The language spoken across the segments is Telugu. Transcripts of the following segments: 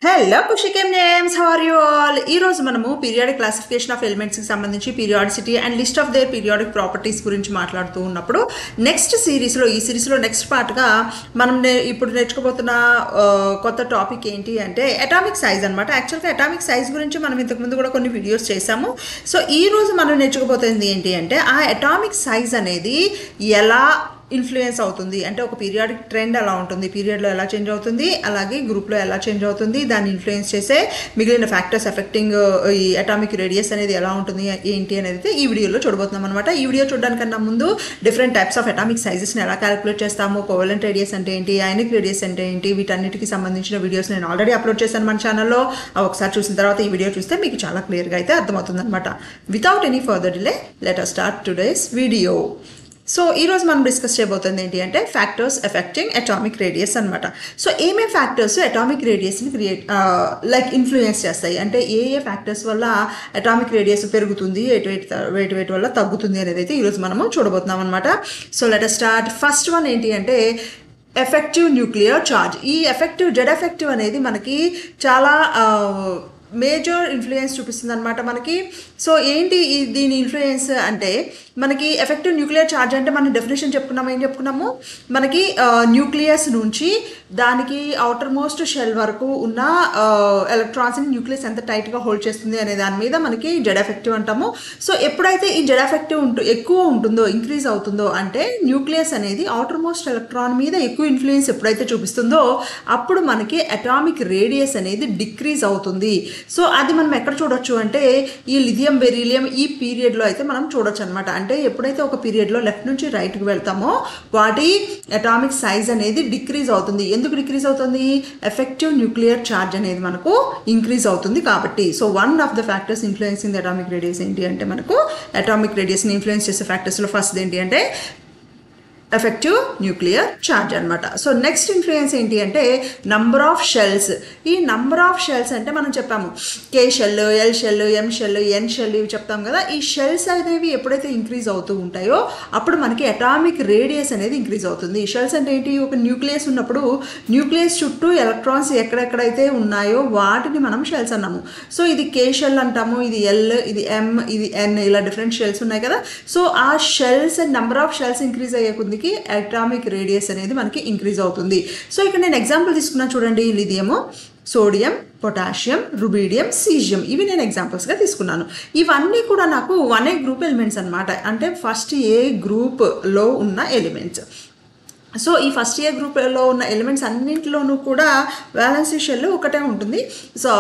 హలో కుషికేమ్ నేమ్స్, హౌ ఆర్ యూ ఆల్? ఈ రోజు మనము పీరియాడిక్ క్లాసిఫికేషన్ ఆఫ్ ఎలిమెంట్స్కి సంబంధించి periodicity and list of their periodic properties గురించి మాట్లాడుతూ ఉన్నప్పుడు నెక్స్ట్ సిరీస్లో ఈ సిరీస్లో నెక్స్ట్ పార్ట్గా మనం ఇప్పుడు నేర్చుకోబోతున్న కొత్త టాపిక్ ఏంటి అంటే అటామిక్ సైజ్ అనమాట. యాక్చువల్గా అటామిక్ సైజ్ గురించి మనం ఇంతకుముందు కూడా కొన్ని వీడియోస్ చేసాము. సో ఈ రోజు మనం నేర్చుకోబోతుంది ఏంటి అంటే ఆ అటామిక్ సైజ్ అనేది ఎలా ఇన్ఫ్లుయెన్స్ అవుతుంది అంటే ఒక పీరియాడిక్ ట్రెండ్ ఎలా ఉంటుంది, పీరియడ్లో ఎలా చేంజ్ అవుతుంది, అలాగే గ్రూప్లో ఎలా చేంజ్ అవుతుంది, దాన్ని ఇన్ఫ్లుయెన్స్ చేసే మిగిలిన ఫ్యాక్టర్స్ ఎఫెక్టింగ్ ఈ అటామిక్ రేడియస్ అనేది ఎలా ఉంటుంది ఏంటి అనేది ఈ వీడియోలో చూడబోతున్నాం అనమాట. ఈ వీడియో చూడడానికన్నా ముందు డిఫరెంట్ టైప్స్ ఆఫ్ అటామిక్ సైజెస్ని ఎలా క్యాలిక్యులేట్ చేస్తాము, కోవలెంట్ రేడియస్ అంటే ఏంటి, అయానిక్ రేడియస్ అంటే ఏంటి, వీటన్నిటికి సంబంధించిన వీడియోస్ నేను ఆల్రెడీ అప్లోడ్ చేశాను మన ఛానల్లో. ఒకసారి చూసిన తర్వాత ఈ వీడియో చూస్తే మీకు చాలా క్లియర్గా అయితే అర్థమవుతుంది అనమాట. Without any further delay let us start today's video. So ఈరోజు మనం డిస్కస్ చేయబోతుంది ఏంటి అంటే ఫ్యాక్టర్స్ ఎఫెక్టింగ్ అటామిక్ రేడియస్ అనమాట. సో ఏమేమి ఫ్యాక్టర్స్ అటామిక్ రేడియస్ని లైక్ ఇన్ఫ్లుయెన్స్ చేస్తాయి అంటే ఏ ఫ్యాక్టర్స్ వల్ల అటామిక్ రేడియస్ పెరుగుతుంది, వేటి వల్ల తగ్గుతుంది అనేది అయితే ఈరోజు మనము చూడబోతున్నాం అనమాట. So let us start. First one ఏంటి అంటే ఎఫెక్టివ్ న్యూక్లియర్ ఛార్జ్. ఈ ఎఫెక్టివ్ జెడ్ ఎఫెక్టివ్ అనేది మనకి చాలా మేజర్ ఇన్ఫ్లుయెన్స్ చూపిస్తుంది అనమాట మనకి. సో ఏంటి దీని ఇన్ఫ్లుయెన్స్ అంటే మనకి ఎఫెక్టివ్ న్యూక్లియర్ ఛార్జ్ అంటే మనం డెఫినేషన్ చెప్పుకున్నాము. ఏం చెప్పుకున్నాము, మనకి న్యూక్లియస్ నుంచి దానికి అవుటర్ మోస్ట్ షెల్ వరకు ఉన్న ఎలక్ట్రాన్స్ని న్యూక్లియస్ ఎంత టైట్గా హోల్డ్ చేస్తుంది అనే దాని మీద మనకి జెడ్ ఎఫెక్టివ్ అంటాము. సో ఎప్పుడైతే ఈ జెడ్ ఎఫెక్టివ్ ఎక్కువ ఉంటుందో, ఇంక్రీజ్ అవుతుందో అంటే న్యూక్లియస్ అనేది అవుటర్ మోస్ట్ ఎలక్ట్రాన్ మీద ఎక్కువ ఇన్ఫ్లుయెన్స్ ఎప్పుడైతే చూపిస్తుందో అప్పుడు మనకి అటామిక్ రేడియస్ అనేది డిక్రీజ్ అవుతుంది. సో అది మనం ఎక్కడ చూడొచ్చు అంటే ఈ లిథియం బెరీలియం ఈ పీరియడ్లో అయితే మనం చూడొచ్చు అనమాట. అంటే ఎప్పుడైతే ఒక పీరియడ్లో లెఫ్ట్ నుంచి రైట్కి వెళ్తామో వాటి అటామిక్ సైజ్ అనేది డిక్రీజ్ అవుతుంది. ఎందుకు డిక్రీజ్ అవుతుంది? ఎఫెక్టివ్ న్యూక్లియర్ ఛార్జ్ అనేది మనకు ఇంక్రీజ్ అవుతుంది కాబట్టి. So one of the factors influencing the atomic radius ఏంటి అంటే మనకు అటామిక్ రేడియస్ని ఇన్ఫ్లుయెన్స్ చేసే ఫ్యాక్టర్స్లో ఫస్ట్ ఏంటి అంటే ఎఫెక్టివ్ న్యూక్లియర్ ఛార్జ్ అనమాట. సో నెక్స్ట్ ఇన్ఫ్లుయెన్స్ ఏంటి అంటే నంబర్ ఆఫ్ షెల్స్. ఈ నంబర్ ఆఫ్ షెల్స్ అంటే మనం చెప్పాము కే షెల్, ఎల్ షెల్, ఎం షెల్, ఎన్ షెల్ ఇవి చెప్తాం కదా. ఈ షెల్స్ అనేవి ఎప్పుడైతే ఇంక్రీజ్ అవుతూ ఉంటాయో అప్పుడు మనకి అటామిక్ రేడియస్ అనేది ఇంక్రీజ్ అవుతుంది. ఈ షెల్స్ అంటే ఏంటి? ఒక న్యూక్లియస్ ఉన్నప్పుడు న్యూక్లియస్ చుట్టూ ఎలక్ట్రాన్స్ ఎక్కడెక్కడైతే ఉన్నాయో వాటిని మనం షెల్స్ అన్నాము. సో ఇది కే షెల్ అంటాము, ఇది ఎల్, ఇది ఎం, ఇది ఎన్, ఇలా డిఫరెంట్ షెల్స్ ఉన్నాయి కదా. సో ఆ shells and number of shells increase అయ్యే కొద్దికి అటామిక్ రేడియస్ అనేది మనకి ఇంక్రీజ్ అవుతుంది. సో ఇక్కడ నేను ఎగ్జాంపుల్ తీసుకున్నా చూడండి. Lithium, sodium, potassium, rubidium, caesium ఇవి నేను ఎగ్జాంపుల్స్గా తీసుకున్నాను. ఇవన్నీ కూడా నాకు 1A గ్రూప్ ఎలిమెంట్స్ అనమాట. అంటే ఫస్ట్ ఏ గ్రూప్లో ఉన్న ఎలిమెంట్స్. సో ఈ ఫస్ట్ ఏ గ్రూప్లో ఉన్న ఎలిమెంట్స్ అన్నింటిలోనూ కూడా వ్యాలెన్సీ షెల్ ఒకటే ఉంటుంది. సో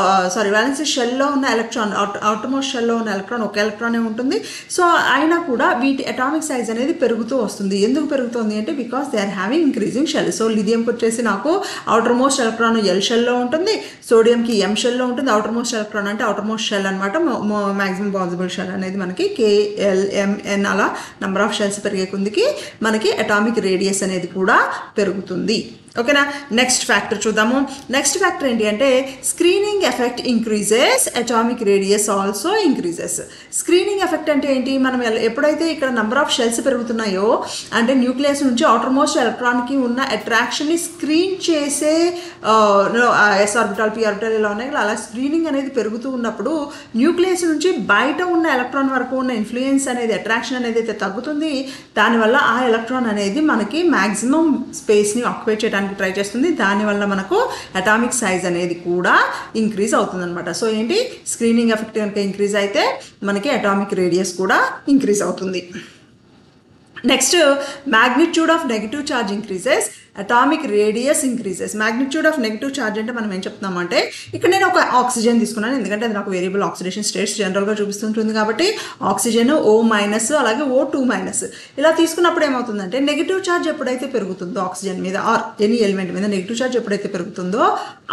వ్యాలెన్సీ షెల్లో ఉన్న ఎలక్ట్రాన్, అవుటర్మోస్ట్ షెల్లో ఉన్న ఎలక్ట్రాన్ ఒక ఎలక్ట్రానే ఉంటుంది. సో అయినా కూడా వీటి అటామిక్ సైజ్ అనేది పెరుగుతూ వస్తుంది. ఎందుకు పెరుగుతుంది అంటే because they are having increasing shell. So లిథియంకి వచ్చేసి నాకు అవుటర్మోస్ట్ ఎలక్ట్రాన్ ఎల్ షెల్లో ఉంటుంది, సోడియంకి ఎం షెల్లో ఉంటుంది. అవుటర్మోస్ట్ ఎలక్ట్రాన్ అంటే అవుటర్మోస్ట్ షెల్ అనమాట. మ్యాక్సిమం పాసిబుల్ షెల్ అనేది మనకి KLMN అలా నెంబర్ ఆఫ్ షెల్స్ పెరిగే కొద్దికి మనకి అటామిక్ రేడియస్ అనేది కూడా పెరుగుతుంది. ఓకేనా? నెక్స్ట్ ఫ్యాక్టర్ చూద్దాము. నెక్స్ట్ ఫ్యాక్టర్ ఏంటి అంటే screening effect increases, atomic radius also increases. Screening effect అంటే ఏంటి? మనం ఎప్పుడైతే ఇక్కడ నెంబర్ ఆఫ్ షెల్స్ పెరుగుతున్నాయో అంటే న్యూక్లియస్ నుంచి అవుటర్ మోస్ట్ ఎలక్ట్రాన్కి ఉన్న అట్రాక్షన్ని స్క్రీన్ చేసే ఎస్ ఆర్బిటాల్, పి ఆర్బిటాల్ ఇలా ఉన్నాయి కదా, అలా స్క్రీనింగ్ అనేది పెరుగుతూ ఉన్నప్పుడు న్యూక్లియస్ నుంచి బయట ఉన్న ఎలక్ట్రాన్ వరకు ఉన్న ఇన్ఫ్లుయెన్స్ అనేది, అట్రాక్షన్ అనేది అయితే తగ్గుతుంది. దానివల్ల ఆ ఎలక్ట్రాన్ అనేది మనకి మ్యాక్సిమం స్పేస్ని ఆక్యుపై చేయడానికి ట్రై చేస్తుంది. దానివల్ల మనకు అటామిక్ సైజ్ అనేది కూడా ఇంక్రీజ్ అవుతుంది అనమాట. సో ఏంటి? స్క్రీనింగ్ ఎఫెక్ట్ కనుక ఇంక్రీజ్ అయితే మనకి అటామిక్ రేడియస్ కూడా ఇంక్రీజ్ అవుతుంది. Next magnitude of negative charge increases, atomic radius increases. Magnitude of negative charge అంటే మనం ఏం చెప్తున్నామంటే ఇక్కడ నేను ఒక ఆక్సిజన్ తీసుకున్నాను, ఎందుకంటే అది నాకు వేరియబుల్ ఆక్సిడేషన్ స్టేట్స్ జనరల్గా చూపిస్తుంటుంది కాబట్టి ఆక్సిజన్ O- అలాగే O2- ఇలా తీసుకున్నప్పుడు ఏమవుతుందంటే నెగిటివ్ ఛార్జ్ ఎప్పుడైతే పెరుగుతుందో ఆక్సిజన్ మీద ఆర్ ఎనీ ఎలిమెంట్ మీద నెగిటివ్ ఛార్జ్ ఎప్పుడైతే పెరుగుతుందో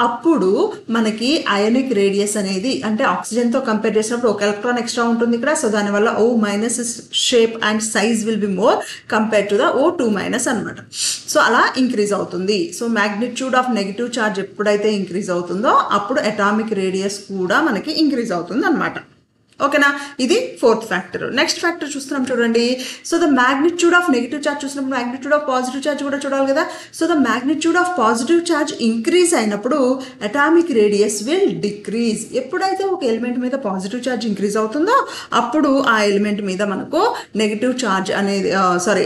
అప్పుడు మనకి అయానిక్ రేడియస్ అనేది అంటే ఆక్సిజన్తో కంపేర్ చేసినప్పుడు ఒక ఎలక్ట్రాన్ ఎక్స్ట్రా ఉంటుంది ఇక్కడ. సో దానివల్ల O- shape and size will be more compare to the O2- అనమాట. సో అలా ఇంక్రీజ్ అవుతుంది. So magnitude of negative charge ఎప్పుడైతే ఇంక్రీజ్ అవుతుందో అప్పుడు అటామిక్ రేడియస్ కూడా మనకి ఇంక్రీజ్ అవుతుంది అనమాట. ఓకేనా, ఇది ఫోర్త్ ఫ్యాక్టర్. నెక్స్ట్ ఫ్యాక్టర్ చూస్తున్నాం చూడండి. So the magnitude of negative charge చూసినప్పుడు మ్యాగ్నిట్యూడ్ ఆఫ్ పాజిటివ్ ఛార్జ్ కూడా చూడాలి కదా. So the magnitude of positive charge increase అయినప్పుడు అటామిక్ రేడియస్ విల్ డిక్రీజ్. ఎప్పుడైతే ఒక ఎలిమెంట్ మీద పాజిటివ్ ఛార్జ్ ఇంక్రీజ్ అవుతుందో అప్పుడు ఆ ఎలిమెంట్ మీద మనకు నెగిటివ్ ఛార్జ్ అనేది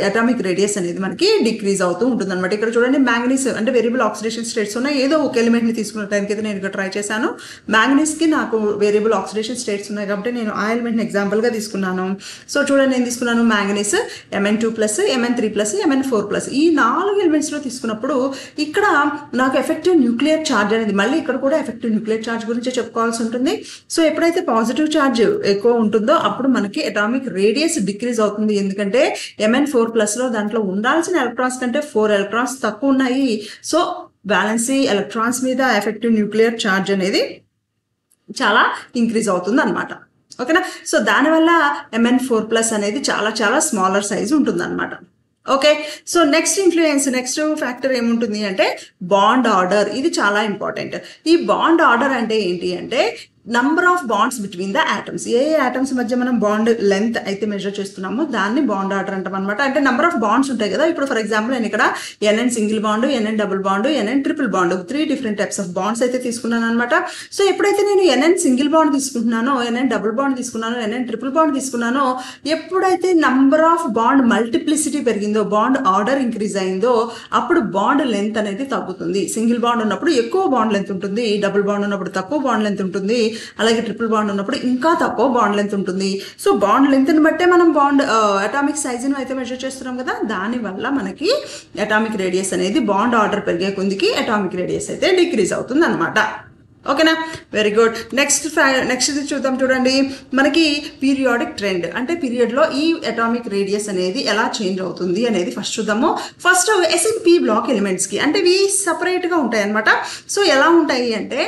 అటామిక్ రేడియస్ అనేది మనకి డిక్రీజ్ అవుతూ ఉంటుంది అనమాట. ఇక్కడ చూడండి మ్యాంగనీస్ అంటే వేరియబుల్ ఆక్సిడేషన్ స్టేట్స్ ఉన్నాయి. ఏదో ఒక ఎలిమెంట్ని తీసుకున్న టైంకి అయితే నేను ఇక్కడ ట్రై చేశాను. మ్యాంగనీస్కి నాకు వేరియబుల్ ఆక్సిడేషన్ స్టేట్స్ ఉన్నాయి కాబట్టి నేను ఆ ఎలిమెంట్ని ఎగ్జాంపుల్గా తీసుకున్నాను. సో చూడండి నేను తీసుకున్నాను మ్యాంగనీస్ Mn2+, Mn3+, Mn4+. ఈ 4 ఎలిమెంట్స్లో తీసుకున్నప్పుడు ఇక్కడ నాకు ఎఫెక్టివ్ న్యూక్లియర్ ఛార్జ్ అనేది, మళ్ళీ ఇక్కడ కూడా ఎఫెక్టివ్ న్యూక్లియర్ ఛార్జ్ గురించి చెప్పుకోవాల్సి ఉంటుంది. సో ఎప్పుడైతే పాజిటివ్ ఛార్జ్ ఎక్కువ ఉంటుందో అప్పుడు మనకి అటామిక్ రేడియస్ డిక్రీజ్ అవుతుంది. ఎందుకంటే Mn4+లో దాంట్లో ఉండాల్సిన ఎలక్ట్రాన్స్ కంటే 4 ఎలక్ట్రాన్స్ తక్కువ ఉన్నాయి. సో బ్యాలెన్సీ ఎలక్ట్రాన్స్ మీద ఎఫెక్టివ్ న్యూక్లియర్ ఛార్జ్ అనేది చాలా ఇంక్రీజ్ అవుతుంది అనమాట. ఓకేనా, సో దానివల్ల Mn4+ అనేది చాలా చాలా స్మాలర్ సైజ్ ఉంటుంది అనమాట. ఓకే, సో నెక్స్ట్ ఫ్యాక్టర్ ఏముంటుంది అంటే బాండ్ ఆర్డర్. ఇది చాలా ఇంపార్టెంట్. ఈ బాండ్ ఆర్డర్ అంటే ఏంటి అంటే number of wands between the atoms. A atoms మధ్య మనం బాండ్ లెంత్ అయితే మెజర్ చేస్తున్నామో దాన్ని బాండ్ ఆర్డర్ అంటాం అనమాట. అంటే నెంబర్ ఆఫ్ బాండ్స్ ఉంటాయి కదా. ఇప్పుడు ఫర్ ఎగ్జాంపుల్ నేను ఇక్కడ Nn single bond, Nn double bond, Nn triple bond 3 different types of bonds అయితే తీసుకున్నాను అనమాట. సో ఎప్పుడైతే నేను Nn సింగిల్ బాండ్ తీసుకుంటున్నానో, Nn డబుల్ బాండ్ తీసుకున్నానో, Nn ట్రిపుల్ బాండ్ తీసుకున్నానో, ఎప్పుడైతే నంబర్ ఆఫ్ బాండ్ మల్టిప్లిసిటీ పెరిగిందో, బాండ్ ఆర్డర్ ఇంక్రీజ్ అయిందో అప్పుడు బాండ్ లెంత్ అనేది తగ్గుతుంది. సింగిల్ బాండ్ ఉన్నప్పుడు ఎక్కువ బాండ్ లెంత్ ఉంటుంది, డబుల్ బాండ్ ఉన్నప్పుడు తక్కువ బాండ్ లెంత్ ఉంటుంది, అలాగే ట్రిపుల్ బాండ్ ఉన్నప్పుడు ఇంకా తక్కువ బాండ్ లెంత్ ఉంటుంది. సో బాండ్ లెంత్ని బట్టే మనం బాండ్ అటామిక్ సైజును అయితే మెజర్ చేస్తున్నాం కదా. దానివల్ల మనకి అటామిక్ రేడియస్ అనేది బాండ్ ఆర్డర్ పెరిగే కొద్దికి అటామిక్ రేడియస్ అయితే డిక్రీజ్ అవుతుంది అనమాట. ఓకేనా, వెరీ గుడ్. నెక్స్ట్ చూద్దాం చూడండి. మనకి పీరియాడిక్ ట్రెండ్ అంటే పీరియడ్లో ఈ అటామిక్ రేడియస్ అనేది ఎలా చేంజ్ అవుతుంది అనేది ఫస్ట్ చూద్దాము. ఫస్ట్ SnP బ్లాక్ ఎలిమెంట్స్కి అంటే ఇవి సపరేట్గా ఉంటాయి అనమాట. సో ఎలా ఉంటాయి అంటే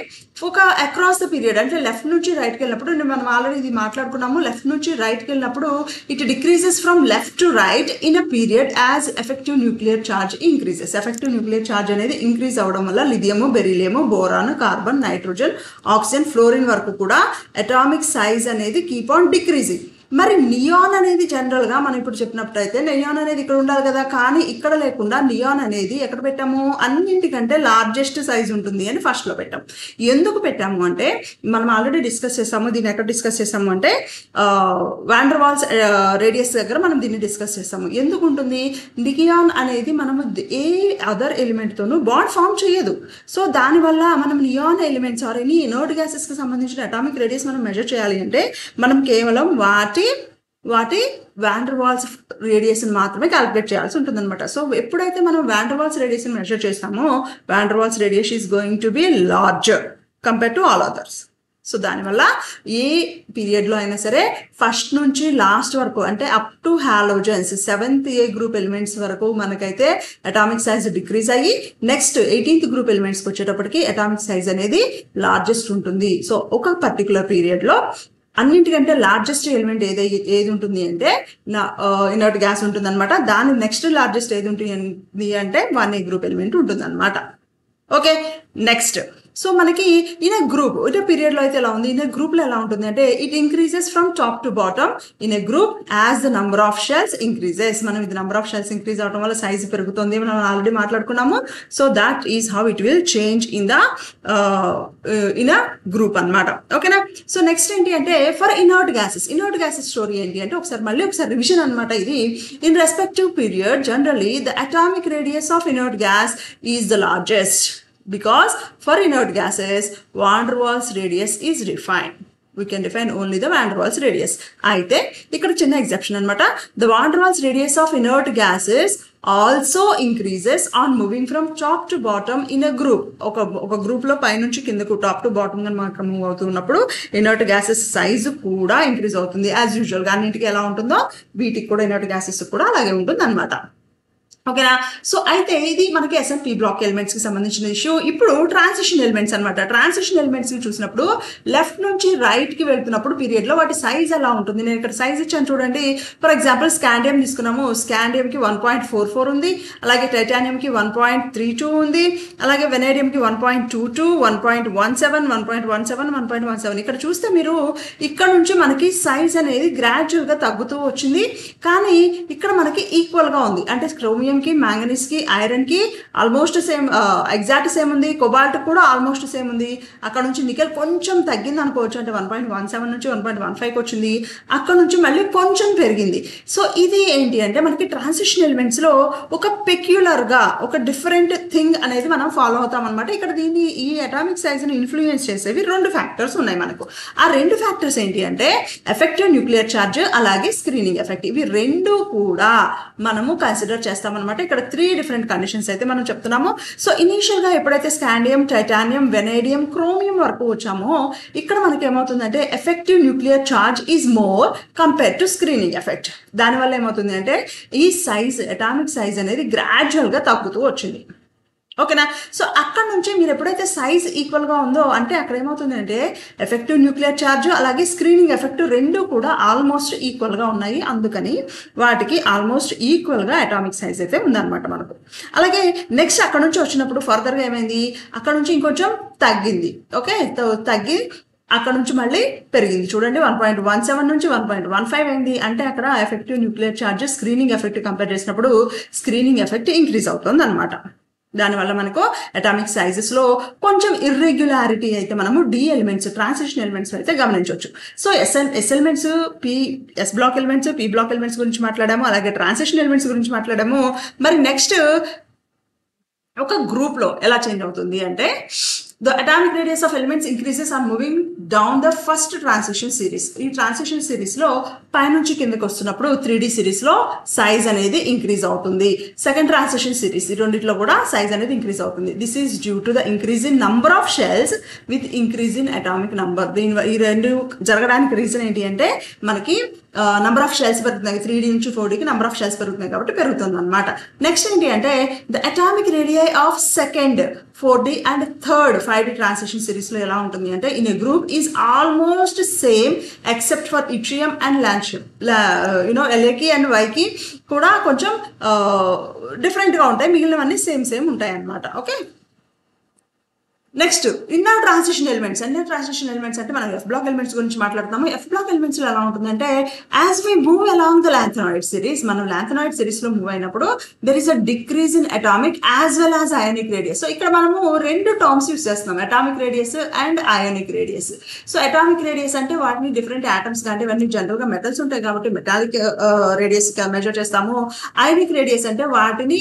ఒక అక్రాస్ ద పీరియడ్ అంటే లెఫ్ట్ నుంచి రైట్కి వెళ్ళినప్పుడు మనం ఆల్రెడీ ఇది మాట్లాడుకున్నాము. లెఫ్ట్ నుంచి రైట్కి వెళ్ళినప్పుడు it decreases from left to right in a period as effective nuclear charge increases. Effective nuclear charge అనేది ఇంక్రీజ్ అవ్వడం వల్ల lithium, beryllium, boron, carbon, nitrogen, oxygen, fluorine వరకు కూడా అటామిక్ సైజ్ అనేది కీప్ ఆన్ డిక్రీజింగ్. మరి నియాన్ అనేది జనరల్గా మనం ఇప్పుడు చెప్పినప్పుడైతే నియాన్ అనేది ఇక్కడ ఉండాలి కదా, కానీ ఇక్కడ లేకుండా నియాన్ అనేది ఎక్కడ పెట్టాము, అన్నింటికంటే లార్జెస్ట్ సైజ్ ఉంటుంది అని ఫస్ట్లో పెట్టాము. ఎందుకు పెట్టాము అంటే మనం ఆల్రెడీ డిస్కస్ చేసాము. దీన్ని ఎక్కడ డిస్కస్ చేసాము అంటే వాన్ డెర్ వాల్స్ రేడియస్ దగ్గర మనం దీన్ని డిస్కస్ చేసాము. ఎందుకు ఉంటుంది, నియాన్ అనేది మనము ఏ అదర్ ఎలిమెంట్తోనూ బాండ్ ఫామ్ చేయదు. సో దానివల్ల మనం neon elements or any inert గ్యాసెస్కి సంబంధించిన అటామిక్ రేడియస్ మనం మెజర్ చేయాలి అంటే మనం కేవలం వాటి వాన్ డెర్ వాల్స్ రేడియేషన్ మాత్రమే క్యాలిక్యులేట్ చేయాల్సి ఉంటుంది అనమాట. సో ఎప్పుడైతే మనం van der Waals radiation measure చేస్తామో van der Waals radiation is going to be larger compare to all others. So దానివల్ల ఏ పీరియడ్లో అయినా సరే ఫస్ట్ నుంచి లాస్ట్ వరకు అంటే up to halogens 7th A group elements వరకు మనకైతే అటామిక్ సైజ్ డిక్రీజ్ అయ్యి నెక్స్ట్ 18th గ్రూప్ ఎలిమెంట్స్కి వచ్చేటప్పటికి అటామిక్ సైజ్ అనేది లార్జెస్ట్ ఉంటుంది. సో ఒక పర్టికులర్ పీరియడ్లో అన్నింటికంటే లార్జెస్ట్ ఎలిమెంట్ ఏది ఉంటుంది అంటే ఇనర్ట్ గ్యాస్ ఉంటుంది అనమాట. దాని నెక్స్ట్ లార్జెస్ట్ ఏది ఉంటుంది అంటే 1A గ్రూప్ ఎలిమెంట్ ఉంటుంది అనమాట. ఓకే, నెక్స్ట్ సో మనకి ఇన్ ఎ గ్రూప్ ఇదే పీరియడ్లో అయితే ఎలా ఉంది, ఇన్ ఎ గ్రూప్లో ఎలా ఉంటుంది అంటే it increases from top to bottom in a group as the number of shells increases. మనం ఇది నంబర్ ఆఫ్ షెల్స్ ఇంక్రీజ్ అవడం వల్ల సైజ్ పెరుగుతుంది మనం ఆల్రెడీ మాట్లాడుకున్నాము. So that is how it will change in a group అనమాట. ఓకేనా, సో నెక్స్ట్ ఏంటి అంటే ఫర్ ఇనర్ట్ గ్యాసెస్ స్టోరీ ఏంటి అంటే ఒకసారి రివిజన్ అనమాట. ఇది in respective period generally the atomic radius of inert gas is the largest because for inert gases van der Waals radius is defined. We can define only the van der Waals radius. అయితే ఇక్కడ చిన్న ఎగ్జెప్షన్ అనమాట. The van der Waals radius of inert gases also increases on moving from top to bottom in a group. ఒక గ్రూప్లో పైనుంచి కిందకు టాప్ టు బాటమ్ గా మనకు మూవ్ అవుతున్నప్పుడు ఇనర్ట్ గ్యాసెస్ సైజ్ కూడా ఇంక్రీజ్ అవుతుంది. యాజ్ యూజువల్గా అన్నింటికి ఎలా ఉంటుందో వీటికి కూడా ఇనర్ట్ గ్యాసెస్ కూడా అలాగే ఉంటుంది అనమాట. ఓకేనా. సో అయితే ఇది మనకి ఎస్ఎన్పి బ్లాక్ ఎలిమెంట్స్ కి సంబంధించిన ఇష్యూ. ఇప్పుడు ట్రాన్సిషన్ ఎలిమెంట్స్ అనమాట. ట్రాన్సిషన్ ఎలిమెంట్స్ ని చూసినప్పుడు లెఫ్ట్ నుంచి రైట్ కి వెళ్తున్నప్పుడు పీరియడ్ లో వాటి సైజ్ ఎలా ఉంటుంది. నేను ఇక్కడ సైజ్ ఇచ్చాను చూడండి. ఫర్ ఎగ్జాంపుల్ స్కాండియం తీసుకున్నాము. స్కాండియం కి 1.44 ఉంది, అలాగే టైటానియం కి 1.32 ఉంది, అలాగే వెనేడియం కి 1.22, 1.17, 1.17, 1.17. ఇక్కడ చూస్తే మీరు ఇక్కడ నుంచి మనకి సైజ్ అనేది గ్రాడ్యువల్ గా తగ్గుతూ వచ్చింది, కానీ ఇక్కడ మనకి ఈక్వల్ గా ఉంది. అంటే క్రోమియం కి, మ్యాంగనీస్ కి, ఐరన్ కి ఆల్మోస్ట్ సేమ్, ఎగ్జాక్ట్ సేమ్ ఉంది. కొబాల్ట్ కూడా ఆల్మోస్ట్ సేమ్ ఉంది. అక్కడ నుంచి నికెల్ కొంచెం తగ్గింది అనుకోవచ్చు, అంటే 1.17 నుంచి 1.15కి వచ్చింది. అక్కడ నుంచి మళ్ళీ కొంచెం పెరిగింది. సో ఇది ఏంటి అంటే మనకి ట్రాన్సిషన్ ఎలిమెంట్స్ లో ఒక పెక్యులర్ గా ఒక డిఫరెంట్ థింగ్ అనేది మనం ఫాలో అవుతాం అనమాట. ఇక్కడ దీన్ని ఈ అటామిక్ సైజ్ ని ఇన్ఫ్లుయెన్స్ చేసేవి 2 ఫ్యాక్టర్స్ ఉన్నాయి మనకు. ఆ 2 ఫ్యాక్టర్స్ ఏంటి అంటే ఎఫెక్టివ్ న్యూక్లియర్ ఛార్జ్, అలాగే స్క్రీనింగ్ ఎఫెక్ట్. ఇవి 2 కూడా మనము కన్సిడర్ చేస్తాం అనమాట. ఇక్కడ 3 డిఫరెంట్ కండిషన్స్ అయితే మనం చెప్తున్నాము. సో ఇనీషియల్ గా ఎప్పుడైతే స్కాండియం, టైటానియం, వెనేడియం, క్రోమియం వరకు వచ్చామో ఇక్కడ మనకి ఏమవుతుందంటే effective nuclear charge is more compare to screening effect. దానివల్ల ఏమవుతుంది అంటే ఈ సైజ్, అటామిక్ సైజ్ అనేది గ్రాడ్యువల్ గా తగ్గుతూ వచ్చింది. ఓకేనా. సో అక్కడ నుంచి మీరు ఎప్పుడైతే సైజ్ ఈక్వల్ గా ఉందో అంటే అక్కడ ఏమవుతుంది అంటే ఎఫెక్టివ్ న్యూక్లియర్ ఛార్జ్ అలాగే స్క్రీనింగ్ ఎఫెక్ట్ 2 కూడా ఆల్మోస్ట్ ఈక్వల్ గా ఉన్నాయి. అందుకని వాటికి ఆల్మోస్ట్ ఈక్వల్ గా అటామిక్ సైజ్ అయితే ఉందన్నమాట మనకు. అలాగే నెక్స్ట్ అక్కడ నుంచి వచ్చినప్పుడు ఫర్దర్ గా ఏమైంది, అక్కడ నుంచి ఇంకొంచెం తగ్గింది. ఓకే, తగ్గి అక్కడ నుంచి మళ్ళీ పెరిగింది. చూడండి 1.17 నుంచి 1.15 అయింది. అంటే అక్కడ effective nuclear charge screening effect compare చేసినప్పుడు స్క్రీనింగ్ ఎఫెక్ట్ ఇంక్రీజ్ అవుతుంది అనమాట. దానివల్ల మనకు అటామిక్ సైజెస్ లో కొంచెం ఇర్రెగ్యులారిటీ అయితే మనము డి ఎలిమెంట్స్, ట్రాన్సిషన్ ఎలిమెంట్స్ అయితే గమనించవచ్చు. So s elements, s block elements, p block elements గురించి మాట్లాడాము, అలాగే ట్రాన్సిషన్ ఎలిమెంట్స్ గురించి మాట్లాడాము. మరి నెక్స్ట్ ఒక గ్రూప్ లో ఎలా చేంజ్ అవుతుంది అంటే the atomic radius of elements increases on moving down the first transition series. ఈ ట్రాన్సిషన్ సిరీస్ లో పైనుంచి కిందకి వస్తున్నప్పుడు 3D సిరీస్ లో సైజ్ అనేది ఇంక్రీజ్ అవుతుంది. సెకండ్ ట్రాన్సిషన్ సిరీస్ ఈ రెండిట్లో కూడా సైజ్ అనేది ఇంక్రీజ్ అవుతుంది. This is due to the increase in number of shells with increase in atomic number. ఈ 2 జరగడానికి రీజన్ ఏంటి అంటే మనకి నంబర్ ఆఫ్ షెల్స్ పెరుగుతున్నాయి. 3D నుంచి 4Dకి నంబర్ ఆఫ్ షెల్స్ పెరుగుతున్నాయి కాబట్టి పెరుగుతుంది అనమాట. నెక్స్ట్ ఏంటి అంటే the atomic radii of second, 4D and third 5D transition series లో ఎలా ఉంటుంది అంటే in a group is almost same except for yttrium and lanthanum. ఎల్ఏకి అండ్ వైకి కూడా కొంచెం డిఫరెంట్ గా ఉంటాయి, మిగిలినవన్నీ సేమ్ ఉంటాయి అన్నమాట. Okay, next inner transition elements. Inner transition elements అంటే మనం ఎఫ్ బ్లాక్ ఎలిమెంట్స్ గురించి మాట్లాడుతున్నాము. ఎఫ్ బ్లాక్ ఎలిమెంట్స్ లో ఎలా ఉంటుందంటే as we move along the lanthanoid series, మనం లాంథనాయిడ్ సిరీస్ లో మూవ్ అయినప్పుడు there is a decrease in atomic as well as ionic radius. So ఇక్కడ మనము 2 టర్మ్స్ యూస్ చేస్తున్నాం, atomic radius and ionic radius. So atomic radius అంటే వాటిని డిఫరెంట్ ఆటమ్స్ కానీ ఇవన్నీ జనరల్ గా మెటల్స్ ఉంటాయి కాబట్టి మెటాలిక్ రేడియస్ మెజర్ చేస్తాము. అయానిక్ రేడియస్ అంటే వాటిని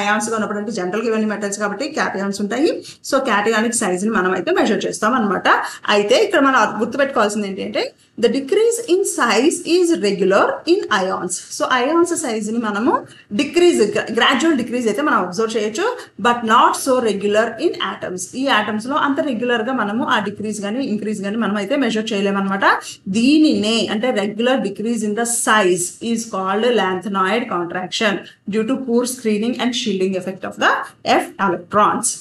అయాన్స్ గా ఉన్నప్పుడు, అంటే జనరల్ గా ఇవన్నీ మెటల్స్ కాబట్టి క్యాటయాన్స్ ఉంటాయి. సో క్యాటయానిక్ సైజ్ ని మనం అయితే మెజర్ చేస్తాం అనమాట. అయితే ఇక్కడ మనం గుర్తుపెట్టుకోవాల్సింది ఏంటంటే the decrease in size is regular in ions. So ions size ని మనము గ్రాడ్యువల్ డిక్రీజ్ అయితే మనం అబ్జర్వ్ చేయొచ్చు, but not so regular in atoms. ఈ ఆటమ్స్ లో అంత రెగ్యులర్ గా మనము ఆ డిక్రీజ్ గానీ ఇంక్రీజ్ గానీ మనం అయితే మెజర్ చేయలేమన్నమాట. దీనినే అంటే regular decrease in the size is called lanthanoid contraction due to poor screening and shielding effect of the F electrons.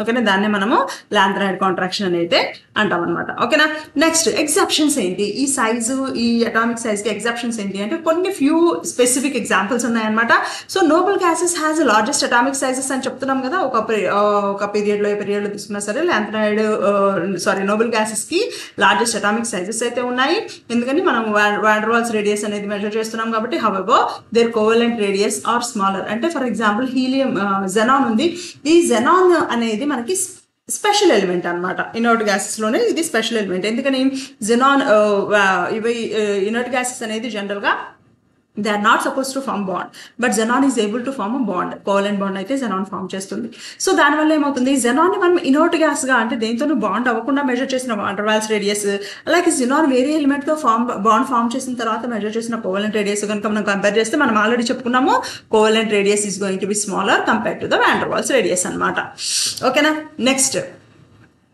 ఓకేనా, దాన్నే మనము లాంథనాయిడ్ కాంట్రాక్షన్ అని అయితే అంటాం అనమాట. ఓకేనా, నెక్స్ట్ ఎగ్జాప్షన్స్ ఏంటి, ఈ సైజు ఈ అటామిక్ సైజ్కి ఎగ్జాప్షన్స్ ఏంటి అంటే కొన్ని ఫ్యూ స్పెసిఫిక్ ఎగ్జాంపుల్స్ ఉన్నాయన్నమాట. So noble gases has largest atomic sizes అని చెప్తున్నాం కదా. ఒక పీరియడ్లో తీసుకున్నా సరే నోబెల్ గ్యాసెస్ కి లార్జెస్ట్ అటామిక్ సైజెస్ అయితే ఉన్నాయి. ఎందుకని మనం వాన్ డెర్ వాల్స్ రేడియస్ అనేది మెజర్ చేస్తున్నాం కాబట్టి. However there covalent radius are smaller. అంటే ఫర్ ఎగ్జాంపుల్ హీలియం, జెనాన్ ఉంది. ఈ జెనాన్ అనేది మనకి స్పెషల్ ఎలిమెంట్ అనమాట. ఇనర్ట్ గ్యాసెస్ లోనే ఇది స్పెషల్ ఎలిమెంట్. ఎందుకని జెనాన్ ఇవి ఇనర్ట్ గ్యాసెస్ అనేది జనరల్ గా they are not suppose to form bond, but xenon is able to form a bond. Covalent bond అయితే జెనాన్ ఫార్మ్ చేస్తుంది. సో దానివల్ల ఏమవుతుంది, జెనాన్ ని మనం ఇనర్ట్ గ్యాస్ గా అంటే దేంతోనూ బాండ్ అవ్వకుండా మెజర్ చేసిన వాన్ డెర్ వాల్స్ రేడియస్, అలాగే జెనాన్ వేరే ఎలిమెంట్ తో బాండ్ ఫార్మ్ చేసిన తర్వాత మెజర్ చేసిన కోవలెంట్ రేడియస్ కనుక మనం కంపేర్ చేస్తే మనం ఆల్రెడీ చెప్పుకున్నాము covalent radius is going to be smaller compare to the van der Waals radius అనమాట. ఓకేనా, next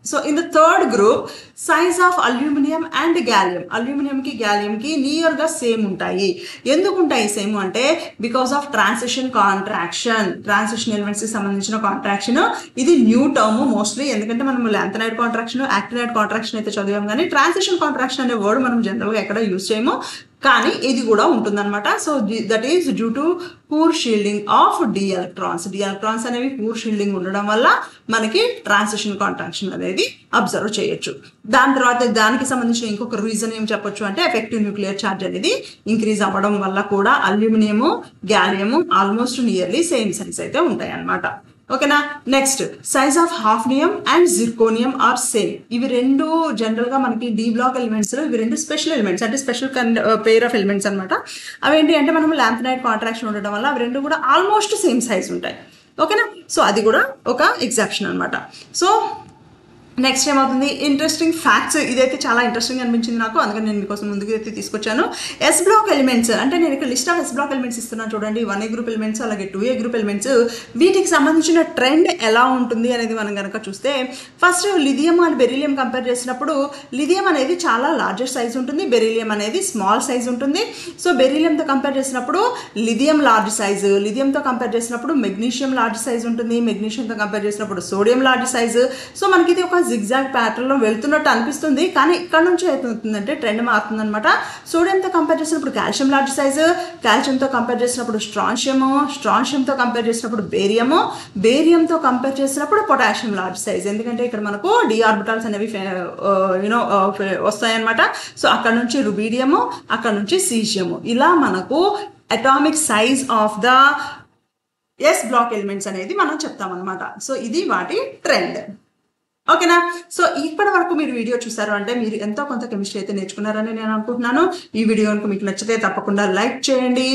so in the third group size of aluminium and gallium, అల్యూమినియంకి గ్యాలియంకి నియర్గా సేమ్ ఉంటాయి. ఎందుకు ఉంటాయి సేమ్ అంటే because of transition contraction, transition ఎలిమెంట్స్కి సంబంధించిన కాంట్రాక్షన్. ఇది న్యూ టర్మ్ మోస్ట్లీ, ఎందుకంటే మనం లాంథనైడ్ కాంట్రాక్షన్, యాక్టినైడ్ కాంట్రాక్షన్ అయితే చదివాం, కానీ ట్రాన్సిషన్ కాంట్రాక్షన్ అనే వర్డ్ మనం జనరల్గా ఎక్కడ యూజ్ చేయము, కానీ ఇది కూడా ఉంటుందన్నమాట. So that is due to poor shielding of d electrons. D electrons అనేవి పూర్ షీల్డింగ్ ఉండడం వల్ల మనకి ట్రాన్సిషన్ కాంట్రాక్షన్ అనేది అబ్జర్వ్ చేయొచ్చు. దాని తర్వాత దానికి సంబంధించిన ఇంకొక రీజన్ ఏం చెప్పొచ్చు అంటే ఎఫెక్టివ్ న్యూక్లియర్ ఛార్జ్ అనేది ఇంక్రీజ్ అవ్వడం వల్ల కూడా aluminium gallium almost nearly same size అయితే ఉంటాయి అన్నమాట. ఓకేనా. Next size of hafnium and zirconium are same. ఇవి రెండు జనరల్గా మనకి డి బ్లాక్ ఎలిమెంట్స్లో ఇవి రెండు స్పెషల్ ఎలిమెంట్స్, అంటే స్పెషల్ పేర్ ఆఫ్ ఎలిమెంట్స్ అనమాట. అవేంటి అంటే మనం లాంథనైడ్ కాంట్రాక్షన్ ఉండడం వల్ల అవి రెండు కూడా ఆల్మోస్ట్ సేమ్ సైజ్ ఉంటాయి. ఓకేనా. సో అది కూడా ఒక ఎగ్జాప్షన్ అనమాట. సో నెక్స్ట్ ఏమవుతుంది, ఇంట్రెస్టింగ్ ఫ్యాక్ట్స్. ఇదైతే చాలా ఇంట్రెస్టింగ్ అనిపించింది నాకు, అందుకని నేను మీకోసం ముందుకు అయితే తీసుకొచ్చాను. ఎస్ బ్లాక్ ఎలిమెంట్స్ అంటే నేను ఇక్కడ list of s block elements ఇస్తున్నాను చూడండి. 1A గ్రూప్ ఎలిమెంట్స్ అలాగే 2A గ్రూప్ ఎలిమెంట్స్, వీటికి సంబంధించిన ట్రెండ్ ఎలా ఉంటుంది అనేది మనం కనుక చూస్తే, first lithium and beryllium compare చేసినప్పుడు లిథియం అనేది చాలా లార్జెస్ట్ సైజ్ ఉంటుంది, బెరీలియం అనేది స్మాల్ సైజ్ ఉంటుంది. సో బెరీలియంతో కంపేర్ చేసినప్పుడు లిథియం లార్జ్ సైజ్, లిథియంతో కంపేర్ చేసినప్పుడు మెగ్నీషియం లార్జ్ సైజ్ ఉంటుంది, మెగ్నీషియంతో కంపేర్ చేసినప్పుడు సోడియం లార్జ్ సైజ్. సో మనకి ఇది ఒక జిగ్జాగ్ ప్యాటర్న్లో వెళ్తున్నట్టు అనిపిస్తుంది, కానీ ఇక్కడ నుంచి అవుతుందంటే ట్రెండ్ మారుతుంది అనమాట. సోడియంతో కంపేర్ చేసినప్పుడు కాల్షియం లార్జ్ సైజు, కాల్షియంతో కంపేర్ చేసినప్పుడు స్ట్రాన్షియము, స్ట్రాన్షియంతో కంపేర్ చేసినప్పుడు బేరియము, బేరియంతో కంపేర్ చేసినప్పుడు పొటాషియం లార్జ్ సైజ్. ఎందుకంటే ఇక్కడ మనకు డి ఆర్బిటాల్స్ అనేవి వస్తాయన్నమాట. సో అక్కడ నుంచి రుబీడియము, అక్కడ నుంచి సీజియము, ఇలా మనకు atomic size of the s block elements అనేది మనం చెప్తామన్నమాట. సో ఇది వాటి ట్రెండ్. ఓకేనా. సో ఇప్పటి వరకు మీరు వీడియో చూసారు అంటే మీరు ఎంతో కొంత కెమిస్ట్రీ అయితే నేర్చుకున్నారని నేను అనుకుంటున్నాను. ఈ వీడియో కనుక మీకు నచ్చితే తప్పకుండా లైక్ చేయండి.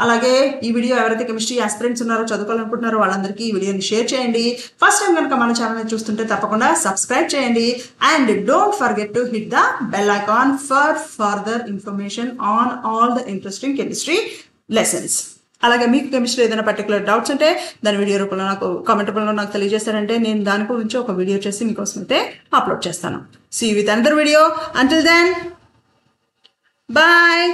అలాగే ఈ వీడియో ఎవరైతే కెమిస్ట్రీ ఆస్పిరెంట్స్ ఉన్నారో, చదువుకోవాలనుకుంటున్నారో వాళ్ళందరికీ ఈ వీడియోని షేర్ చేయండి. ఫస్ట్ టైం కనుక మన ఛానల్ని చూస్తుంటే తప్పకుండా సబ్స్క్రైబ్ చేయండి. And don't forget to hit the bell icon for further information on all the interesting chemistry lessons. అలాగే మీకు కెమిస్ట్రీ ఏదైనా పర్టికులర్ డౌట్స్ ఉంటే దాని వీడియో రూపంలో నాకు కామెంట్ రూపంలో నాకు తెలియజేస్తారంటే నేను దాని గురించి ఒక వీడియో చేసి మీకోసం అయితే అప్లోడ్ చేస్తాను. See you with another video. Until then bye.